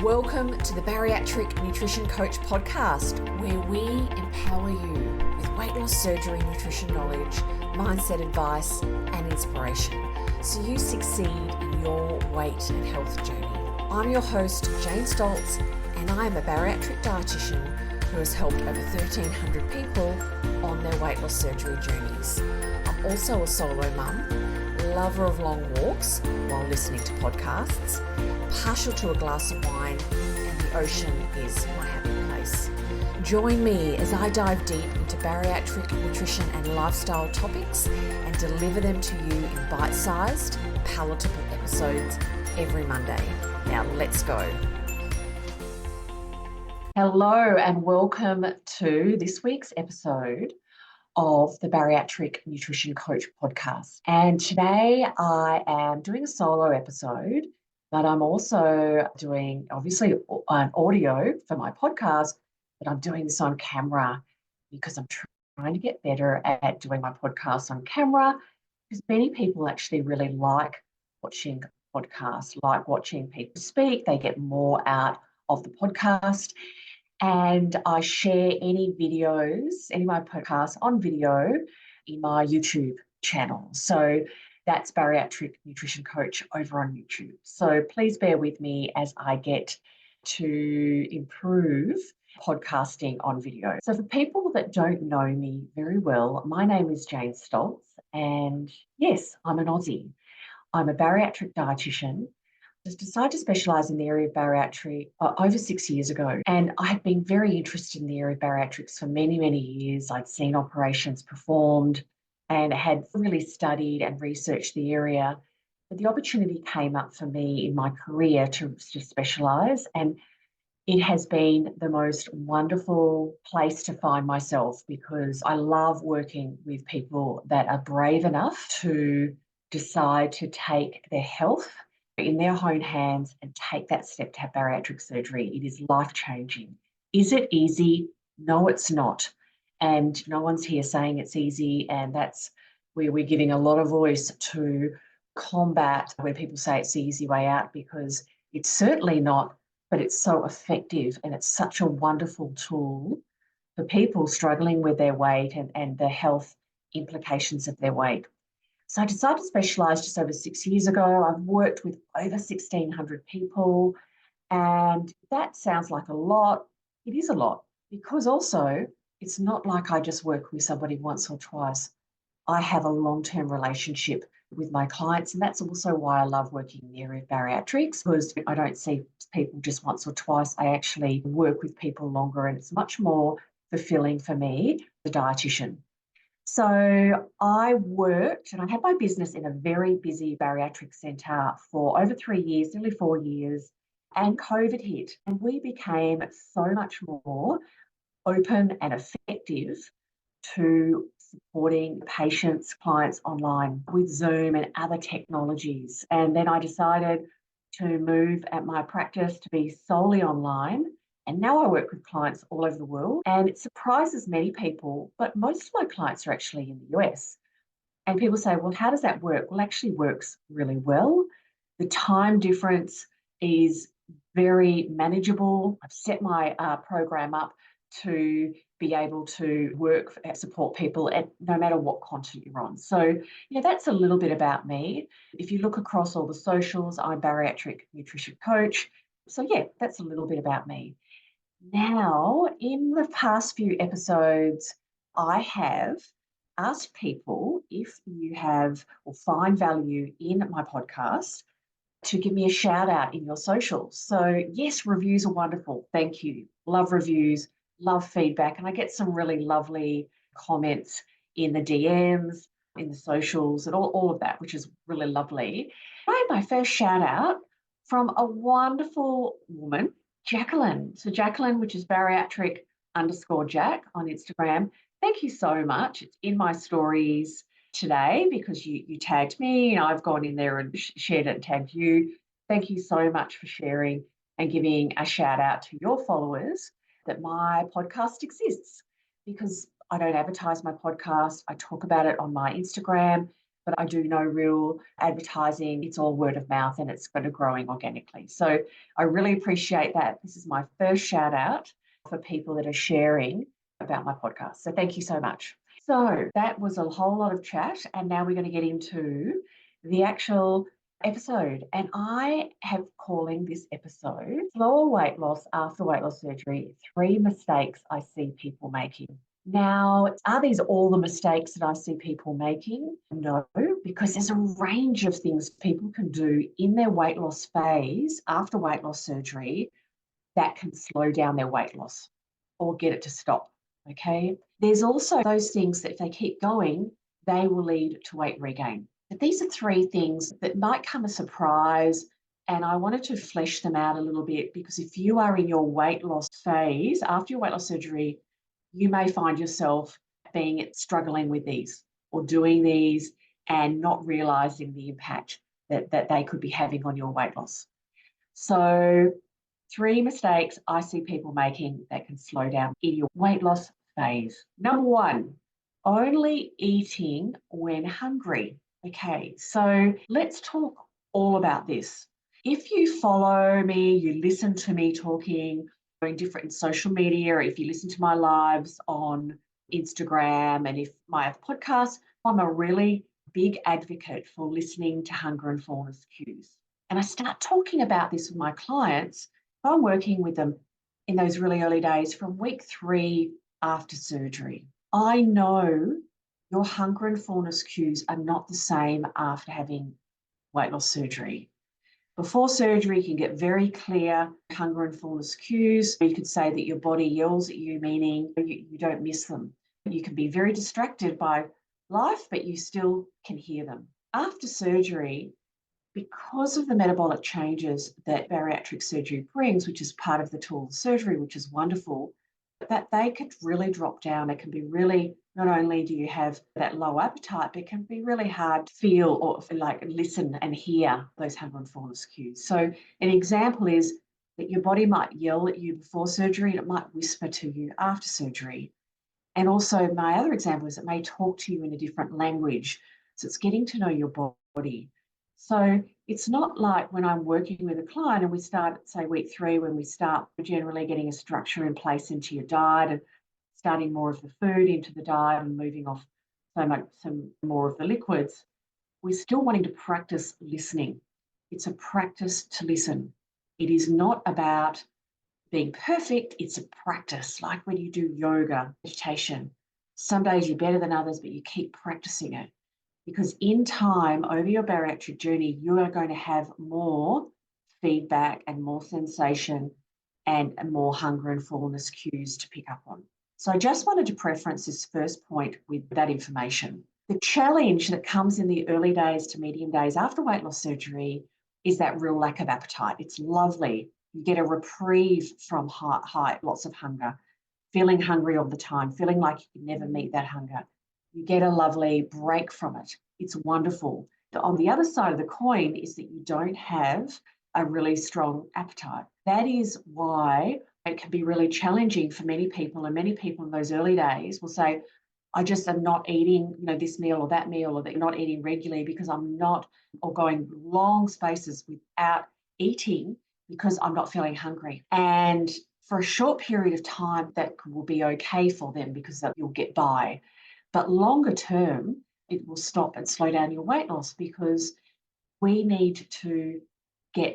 Welcome to the Bariatric Nutrition Coach Podcast, where we empower you with weight loss surgery, nutrition knowledge, mindset advice, and inspiration so you succeed in your weight and health journey. I'm your host, Jane Stoltz, and I am a bariatric dietitian who has helped over 1,300 people on their weight loss surgery journeys. I'm also a solo mum, lover of long walks while listening to podcasts, partial to a glass of wine, and the ocean is my happy place. Join me as I dive deep into bariatric nutrition and lifestyle topics and deliver them to you in bite-sized, palatable episodes every Monday. Now let's go. Hello and welcome to this week's episode of the Bariatric Nutrition Coach Podcast. And today I am doing a solo episode, but I'm also doing obviously an audio for my podcast, but I'm doing this on camera because I'm trying to get better at doing my podcast on camera, because many people actually really like watching podcasts, like watching people speak. They get more out of the podcast. And I share any videos, any of my podcasts on video in my YouTube channel. So that's Bariatric Nutrition Coach over on YouTube. So please bear with me as I get to improve podcasting on video. So for people that don't know me very well, my name is Jane Stoltz, and yes, I'm an Aussie. I'm a bariatric dietitian. I decided to specialise in the area of bariatric over 6 years ago. And I had been very interested in the area of bariatrics for many, many years. I'd seen operations performed and had really studied and researched the area. But the opportunity came up for me in my career to specialise, and it has been the most wonderful place to find myself, because I love working with people that are brave enough to decide to take their health in their own hands and take that step to have bariatric surgery. It is life-changing. Is it easy? No, it's not. And no one's here saying it's easy, and that's where we're giving a lot of voice to combat where people say it's the easy way out, because it's certainly not, but it's so effective, and it's such a wonderful tool for people struggling with their weight and the health implications of their weight. So I decided to specialise just over 6 years ago. I've worked with over 1,600 people, and that sounds like a lot. It is a lot, because also it's not like I just work with somebody once or twice. I have a long-term relationship with my clients, and that's also why I love working in the area of bariatrics, because I don't see people just once or twice. I actually work with people longer, and it's much more fulfilling for me, the dietitian. So I worked, and I had my business in a very busy bariatric centre for over 3 years, nearly 4 years, and COVID hit. And we became so much more open and effective to supporting patients, clients online with Zoom and other technologies. And then I decided to move at my practice to be solely online. And now I work with clients all over the world, and it surprises many people, but most of my clients are actually in the US. And people say, well, how does that work? Well, it actually works really well. The time difference is very manageable. I've set my program up to be able to work and support people at no matter what continent you're on. So, that's a little bit about me. If you look across all the socials, I'm Bariatric Nutrition Coach. So that's a little bit about me. Now, in the past few episodes, I have asked people, if you have or find value in my podcast, to give me a shout out in your socials. So yes, reviews are wonderful. Thank you. Love reviews, love feedback. And I get some really lovely comments in the DMs, in the socials, and all of that, which is really lovely. I had my first shout out from a wonderful woman, Jacqueline. So Jacqueline, which is bariatric_Jack on Instagram. Thank you so much. It's in my stories today because you tagged me, and I've gone in there and shared it and tagged you. Thank you so much for sharing and giving a shout out to your followers that my podcast exists, because I don't advertise my podcast. I talk about it on my Instagram. but I do no real advertising. It's all word of mouth and it's kind of growing organically. So I really appreciate that. This is my first shout out for people that are sharing about my podcast. So thank you so much. So that was a whole lot of chat. And now we're going to get into the actual episode. And I have calling this episode Slower Weight Loss After Weight Loss Surgery, 3 Mistakes I See People Making. Now, are these all the mistakes that I see people making? No, because there's a range of things people can do in their weight loss phase after weight loss surgery that can slow down their weight loss or get it to stop, okay? There's also those things that if they keep going, they will lead to weight regain. But these are 3 things that might come as a surprise, and I wanted to flesh them out a little bit because if you are in your weight loss phase after your weight loss surgery, you may find yourself struggling with these or doing these and not realizing the impact that they could be having on your weight loss. So 3 mistakes I see people making that can slow down in your weight loss phase. Number 1, only eating when hungry. Okay, so let's talk all about this. If you follow me, you listen to me talking in different social media, or if you listen to my lives on Instagram and if my other podcasts, I'm a really big advocate for listening to hunger and fullness cues. And I start talking about this with my clients. I'm working with them in those really early days from week 3 after surgery. I know your hunger and fullness cues are not the same after having weight loss surgery. Before surgery, you can get very clear hunger and fullness cues. You could say that your body yells at you, meaning you don't miss them. You can be very distracted by life, but you still can hear them. After surgery, because of the metabolic changes that bariatric surgery brings, which is part of the tool of surgery, which is wonderful, that they could really drop down. It can be really, not only do you have that low appetite, but it can be really hard to feel or like listen and hear those hunger and fullness cues. So an example is that your body might yell at you before surgery and it might whisper to you after surgery. And also my other example is it may talk to you in a different language. So it's getting to know your body. So it's not like when I'm working with a client and we start at, say, week 3, when we start generally getting a structure in place into your diet and starting more of the food into the diet and moving off some more of the liquids. We're still wanting to practice listening. It's a practice to listen. It is not about being perfect. It's a practice, like when you do yoga, meditation. Some days you're better than others, but you keep practicing it. Because in time, over your bariatric journey, you are going to have more feedback and more sensation and more hunger and fullness cues to pick up on. So I just wanted to preference this first point with that information. The challenge that comes in the early days to medium days after weight loss surgery is that real lack of appetite. It's lovely. You get a reprieve from high lots of hunger, feeling hungry all the time, feeling like you can never meet that hunger. You get a lovely break from it. It's wonderful. On the other side of the coin is that you don't have a really strong appetite. That is why it can be really challenging for many people, and many people in those early days will say, I just am not eating, this meal or that meal, or they're not eating regularly because I'm not, or going long spaces without eating because I'm not feeling hungry. And for a short period of time, that will be okay for them because you'll get by. But longer term, it will stop and slow down your weight loss because we need to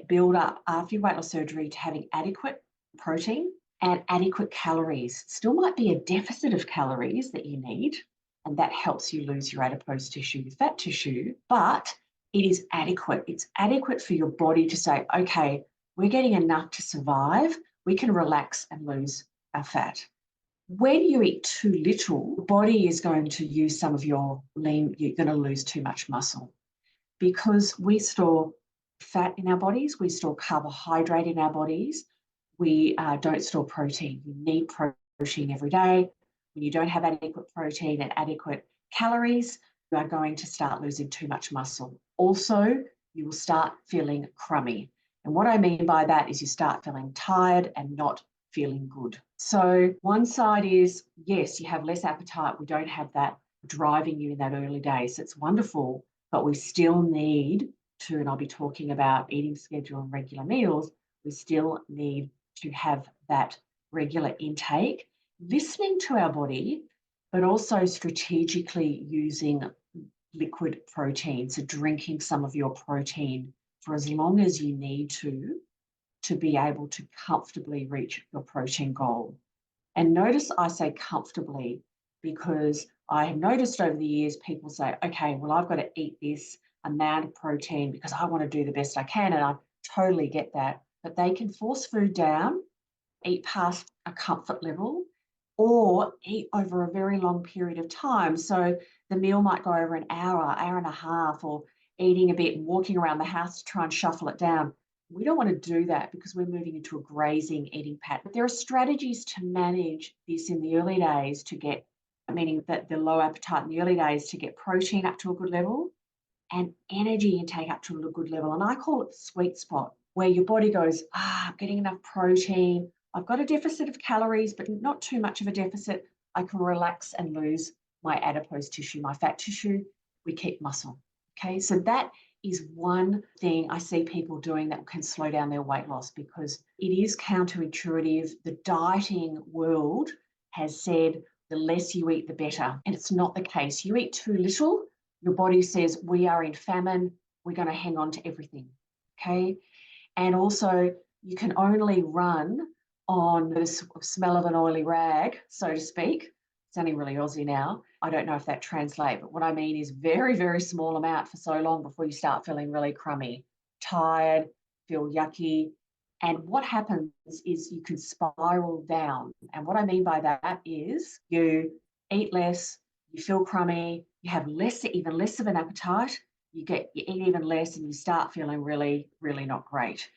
build up after your weight loss surgery to having adequate protein and adequate calories. Still might be a deficit of calories that you need, and that helps you lose your adipose tissue, your fat tissue, but it is adequate. It's adequate for your body to say, okay, we're getting enough to survive. We can relax and lose our fat. When you eat too little, the body is going to use some of your lean, you're going to lose too much muscle because we store fat in our bodies, we store carbohydrate in our bodies, we don't store protein. You need protein every day. When you don't have adequate protein and adequate calories, you are going to start losing too much muscle. Also, you will start feeling crummy. And what I mean by that is you start feeling tired and not feeling good. So one side is, yes, you have less appetite. We don't have that driving you in that early days. It's wonderful. but we still need to, and I'll be talking about eating schedule and regular meals, we still need to have that regular intake, listening to our body, but also strategically using liquid protein. So drinking some of your protein for as long as you need to be able to comfortably reach your protein goal. And notice I say comfortably because I have noticed over the years people say, okay, well, I've got to eat this amount of protein because I want to do the best I can. And I totally get that. But they can force food down, eat past a comfort level, or eat over a very long period of time. So the meal might go over an hour, hour and a half, or eating a bit and walking around the house to try and shuffle it down. We don't want to do that because we're moving into a grazing eating pattern. But there are strategies to manage this in the early days to get, meaning that the low appetite in the early days to get protein up to a good level and energy intake up to a good level. And I call it the sweet spot where your body goes, I'm getting enough protein. I've got a deficit of calories, but not too much of a deficit. I can relax and lose my adipose tissue, my fat tissue. We keep muscle. Okay, so that is one thing I see people doing that can slow down their weight loss because it is counterintuitive. The dieting world has said the less you eat, the better. And it's not the case. You eat too little, your body says, we are in famine. We're going to hang on to everything. Okay. And also, you can only run on the smell of an oily rag, so to speak. Sounding really Aussie now. I don't know if that translates, but what I mean is very, very small amount for so long before you start feeling really crummy, tired, feel yucky. And what happens is you can spiral down. And what I mean by that is you eat less, you feel crummy, you have even less of an appetite, you eat even less and you start feeling really, really not great.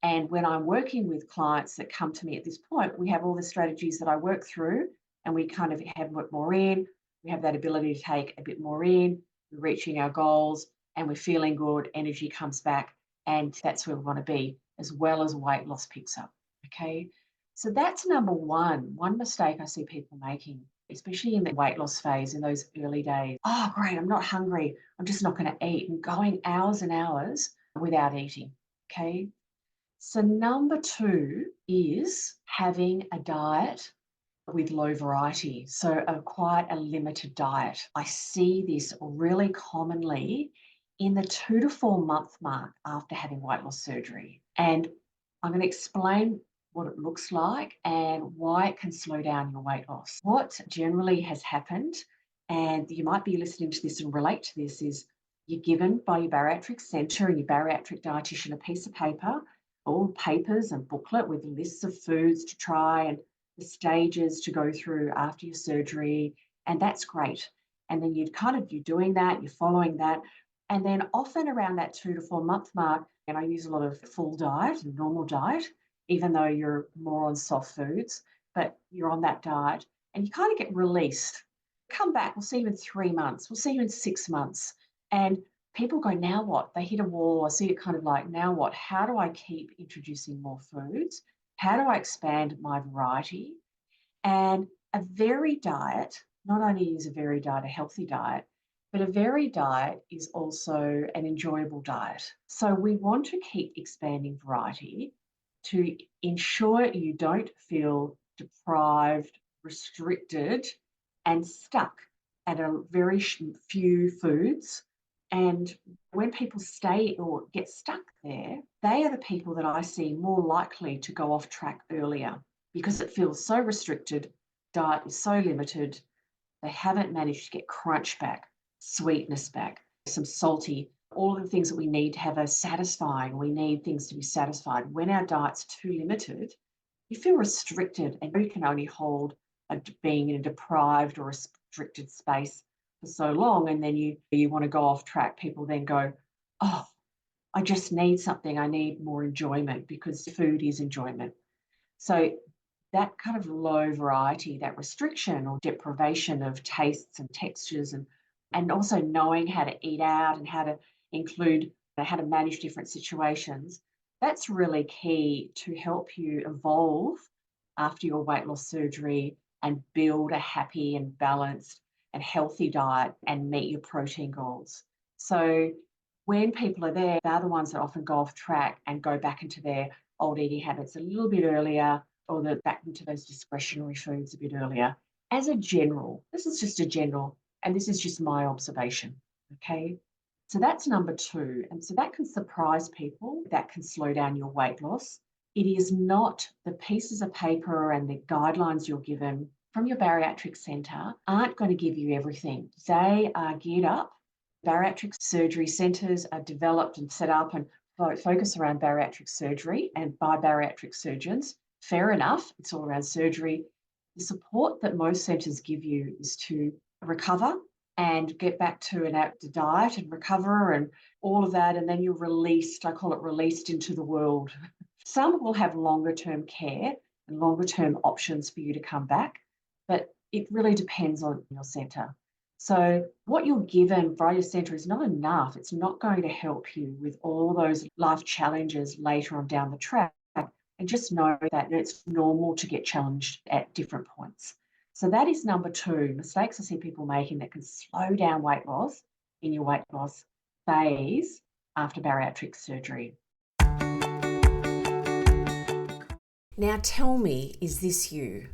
And when I'm working with clients that come to me at this point, we have all the strategies that I work through and we kind of have more in. We have that ability to take a bit more in, we're reaching our goals and we're feeling good, energy comes back, and that's where we want to be, as well as weight loss picks up. Okay. So that's number one mistake I see people making, especially in the weight loss phase in those early days. Oh, great, I'm not hungry. I'm just not going to eat, and going hours and hours without eating. Okay. So number two is having a diet with low variety. So quite a limited diet. I see this really commonly in the 2 to 4 month mark after having weight loss surgery. And I'm going to explain what it looks like and why it can slow down your weight loss. What generally has happened, and you might be listening to this and relate to this, is you're given by your bariatric centre and your bariatric dietitian a piece of paper, all papers and booklet with lists of foods to try and the stages to go through after your surgery, and that's great. And then you're doing that, you're following that, and then often around that 2 to 4 month mark, and I use a lot of full diet and normal diet, even though you're more on soft foods, but you're on that diet and you kind of get released. Come back, we'll see you in 3 months, we'll see you in 6 months. And people go, now what? They hit a wall. I see it kind of like, now what? How do I keep introducing more foods? How do I expand my variety? And a varied diet, not only is a varied diet a healthy diet, but a varied diet is also an enjoyable diet. So we want to keep expanding variety to ensure you don't feel deprived, restricted, and stuck at a very few foods. And when people stay or get stuck there, they are the people that I see more likely to go off track earlier because it feels so restricted, diet is so limited, they haven't managed to get crunch back, sweetness back, some salty, all of the things that we need to have a satisfying, we need things to be satisfied. When our diet's too limited, you feel restricted and you can only hold being in a deprived or restricted space for so long, and then you want to go off track. People then go, oh, I just need something. I need more enjoyment because food is enjoyment. So that kind of low variety, that restriction or deprivation of tastes and textures, and also knowing how to eat out and how to include, how to manage different situations, that's really key to help you evolve after your weight loss surgery and build a happy and balanced and healthy diet and meet your protein goals. So when people are there, they're the ones that often go off track and go back into their old eating habits a little bit earlier, or they're back into those discretionary foods a bit earlier. As a general, this is just a general, and this is just my observation, okay? So that's number two. And so that can surprise people, that can slow down your weight loss. It is not the pieces of paper and the guidelines you're given from your bariatric centre aren't going to give you everything. They are geared up. Bariatric surgery centres are developed and set up and focus around bariatric surgery and by bariatric surgeons. Fair enough, it's all around surgery. The support that most centres give you is to recover and get back to an active diet and recover and all of that. And then you're released, I call it released into the world. Some will have longer term care and longer term options for you to come back, but it really depends on your centre. So what you're given by your centre is not enough. It's not going to help you with all those life challenges later on down the track. And just know that it's normal to get challenged at different points. So that is number two, mistakes I see people making that can slow down weight loss in your weight loss phase after bariatric surgery. Now tell me, is this you?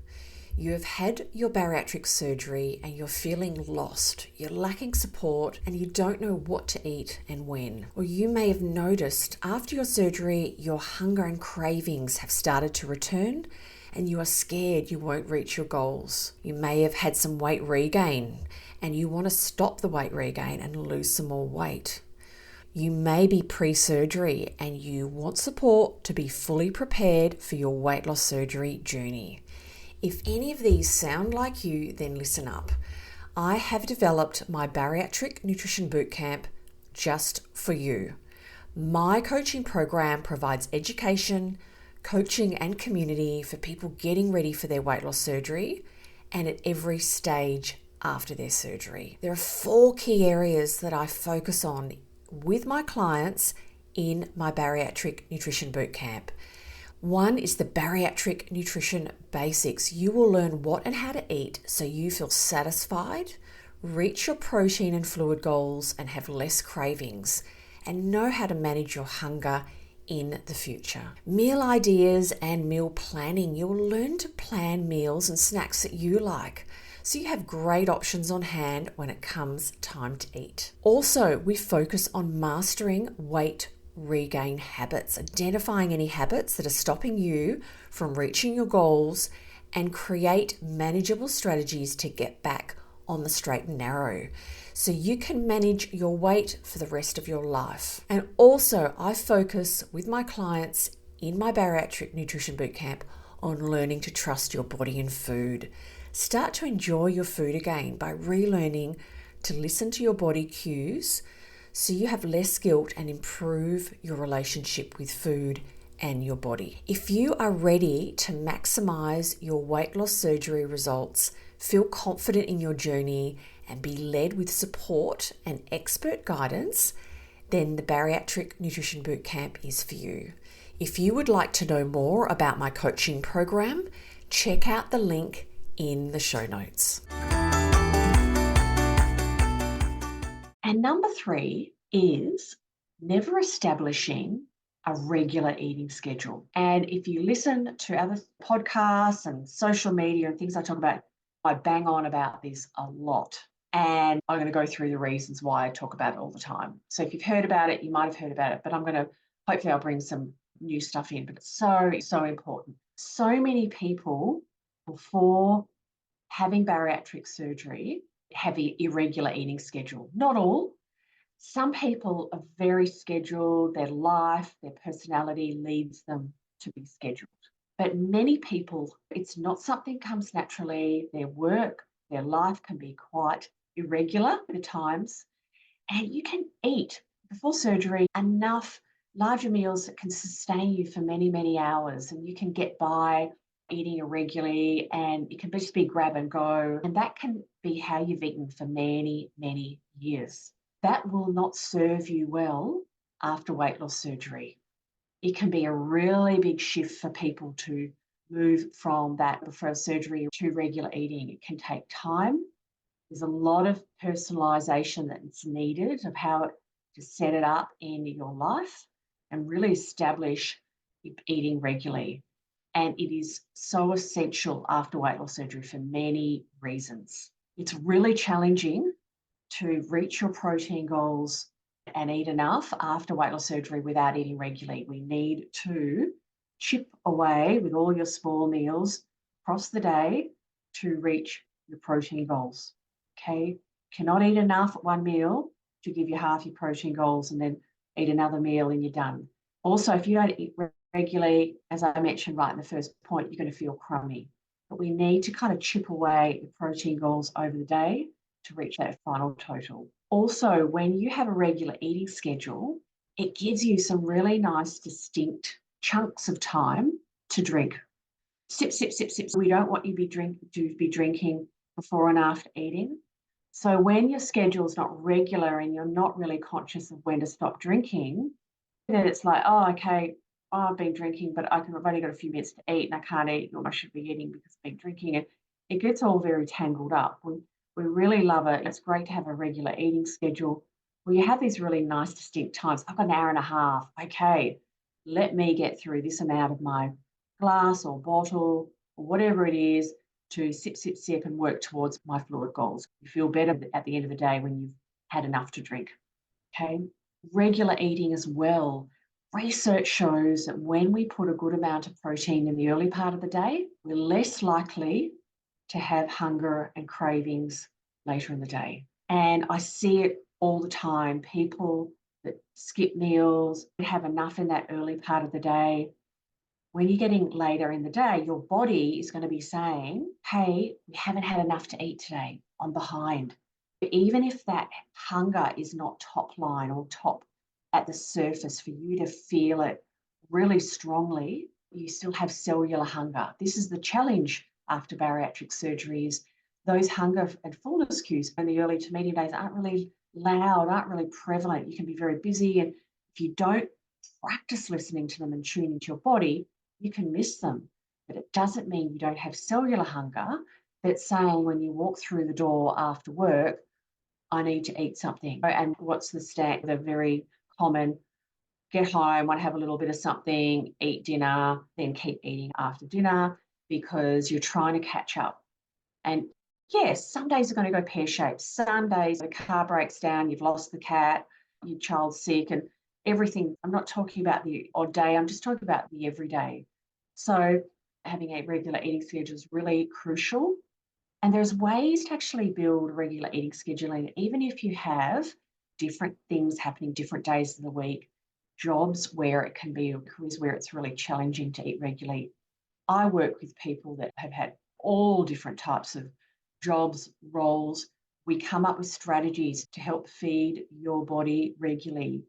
You have had your bariatric surgery and you're feeling lost, you're lacking support and you don't know what to eat and when. Or you may have noticed after your surgery, your hunger and cravings have started to return and you are scared you won't reach your goals. You may have had some weight regain and you want to stop the weight regain and lose some more weight. You may be pre-surgery and you want support to be fully prepared for your weight loss surgery journey. If any of these sound like you, then listen up. I have developed my Bariatric Nutrition Bootcamp just for you. My coaching program provides education, coaching and community for people getting ready for their weight loss surgery and at every stage after their surgery. There are 4 key areas that I focus on with my clients in my Bariatric Nutrition Bootcamp. One is the bariatric nutrition basics. You will learn what and how to eat so you feel satisfied, reach your protein and fluid goals and have less cravings, and know how to manage your hunger in the future. Meal ideas and meal planning. You'll learn to plan meals and snacks that you like, so you have great options on hand when it comes time to eat. Also, we focus on mastering weight regain habits, identifying any habits that are stopping you from reaching your goals and create manageable strategies to get back on the straight and narrow so you can manage your weight for the rest of your life. And also, I focus with my clients in my Bariatric Nutrition Bootcamp on learning to trust your body and food. Start to enjoy your food again by relearning to listen to your body cues so you have less guilt and improve your relationship with food and your body. If you are ready to maximize your weight loss surgery results, feel confident in your journey and be led with support and expert guidance, then the Bariatric Nutrition Bootcamp is for you. If you would like to know more about my coaching program, check out the link in the show notes. And number 3 is never establishing a regular eating schedule. And if you listen to other podcasts and social media and things I talk about, I bang on about this a lot. And I'm going to go through the reasons why I talk about it all the time. So if you've heard about it, you might have heard about it, but hopefully I'll bring some new stuff in. But it's so important. So many people before having bariatric surgery have an irregular eating schedule. Not all. Some people are very scheduled. Their life, their personality leads them to be scheduled. But many people, it's not something comes naturally. Their work, their life can be quite irregular at times. And you can eat before surgery enough larger meals that can sustain you for many, many hours. And you can get by eating irregularly and it can just be grab and go. And that can be how you've eaten for many, many years. That will not serve you well after weight loss surgery. It can be a really big shift for people to move from that before surgery to regular eating. It can take time. There's a lot of personalisation that's needed of how to set it up in your life and really establish eating regularly. And it is so essential after weight loss surgery for many reasons. It's really challenging to reach your protein goals and eat enough after weight loss surgery without eating regularly. We need to chip away with all your small meals across the day to reach your protein goals. Okay, cannot eat enough at one meal to give you half your protein goals and then eat another meal and you're done. Also, if you don't eat regularly, as I mentioned right in the first point, you're going to feel crummy. But we need to kind of chip away the protein goals over the day to reach that final total. Also, when you have a regular eating schedule, it gives you some really nice, distinct chunks of time to drink. Sip, sip, sip, sip. We don't want you to be drinking before and after eating. So when your schedule is not regular and you're not really conscious of when to stop drinking, then it's like, oh, okay, I've been drinking, but I've only got a few minutes to eat and I can't eat when I should be eating because I've been drinking. And it gets all very tangled up. We really love it. It's great to have a regular eating schedule where you have these really nice, distinct times. I've got an hour and a half. Okay, let me get through this amount of my glass or bottle or whatever it is to sip, sip, sip and work towards my fluid goals. You feel better at the end of the day when you've had enough to drink. Okay, regular eating as well. Research shows that when we put a good amount of protein in the early part of the day, we're less likely to have hunger and cravings later in the day. And I see it all the time. People that skip meals, have enough in that early part of the day. When you're getting later in the day, your body is going to be saying, hey, we haven't had enough to eat today. I'm behind. Even if that hunger is not top line or top at the surface for you to feel it really strongly, you still have cellular hunger. This is the challenge after bariatric surgery is those hunger and fullness cues in the early to medium days aren't really loud, aren't really prevalent. You can be very busy, and if you don't practice listening to them and tuning to your body, you can miss them. But it doesn't mean you don't have cellular hunger that's saying when you walk through the door after work, I need to eat something. And what's the very common, get home, want to have a little bit of something, eat dinner, then keep eating after dinner because you're trying to catch up. And yes, some days are going to go pear-shaped. Some days the car breaks down, you've lost the cat, your child's sick and everything. I'm not talking about the odd day, I'm just talking about the everyday. So having a regular eating schedule is really crucial. And there's ways to actually build regular eating scheduling, even if you have different things happening different days of the week, jobs where it can be, or careers where it's really challenging to eat regularly. I work with people that have had all different types of jobs, roles. We come up with strategies to help feed your body regularly.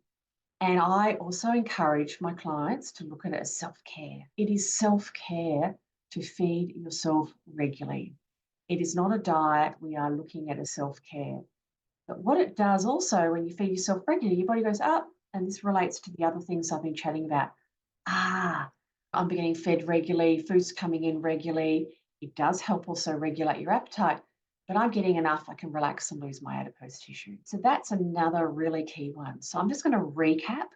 And I also encourage my clients to look at it as self-care. It is self-care to feed yourself regularly. It is not a diet. We are looking at a self-care. But what it does also when you feed yourself regularly, your body goes up, and this relates to the other things I've been chatting about. I'm getting fed regularly, food's coming in regularly. It does help also regulate your appetite, but I'm getting enough, I can relax and lose my adipose tissue. So that's another really key one. So I'm just going to recap.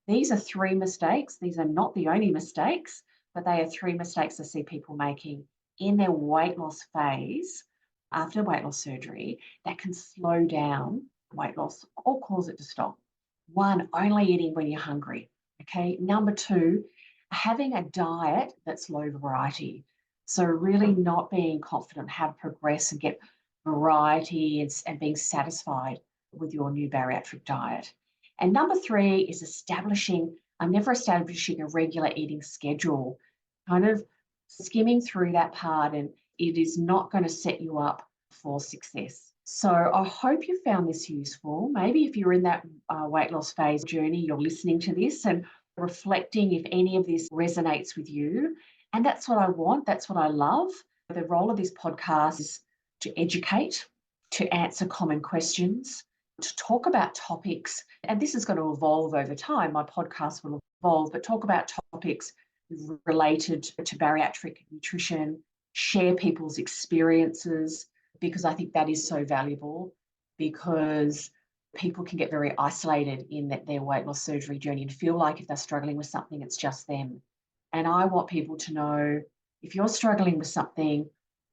These are 3 mistakes. These are not the only mistakes, but they are 3 mistakes I see people making in their weight loss phase after weight loss surgery that can slow down weight loss or cause it to stop. 1, only eating when you're hungry. Okay. Number 2, having a diet that's low variety. So really not being confident how to progress and get variety and being satisfied with your new bariatric diet. And number 3 is I'm never establishing a regular eating schedule, kind of skimming through that part, and it is not going to set you up for success. So I hope you found this useful. Maybe if you're in that weight loss phase journey, you're listening to this and reflecting if any of this resonates with you. And that's what I want. That's what I love. The role of this podcast is to educate, to answer common questions, to talk about topics. And this is going to evolve over time. My podcast will evolve, but talk about topics related to bariatric nutrition, share people's experiences, because I think that is so valuable, because people can get very isolated in their weight loss surgery journey and feel like if they're struggling with something, it's just them. And I want people to know, if you're struggling with something,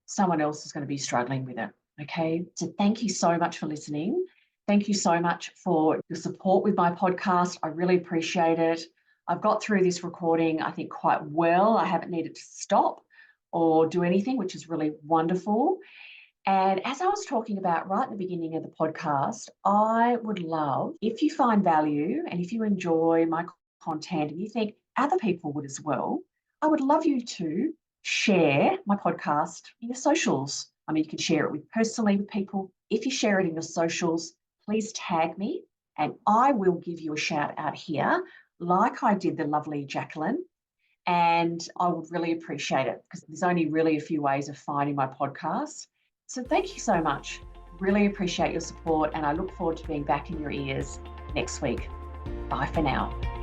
someone else is going to be struggling with it. Okay. So thank you so much for listening. Thank you so much for your support with my podcast. I really appreciate it. I've got through this recording, I think, quite well. I haven't needed to stop or do anything, which is really wonderful. And as I was talking about right at the beginning of the podcast, I would love, if you find value and if you enjoy my content and you think other people would as well, I would love you to share my podcast in your socials. I mean, you can share it personally with people. If you share it in your socials, please tag me and I will give you a shout out here, like I did the lovely Jacqueline. And I would really appreciate it, because there's only really a few ways of finding my podcast. So thank you so much. Really appreciate your support, and I look forward to being back in your ears next week. Bye for now.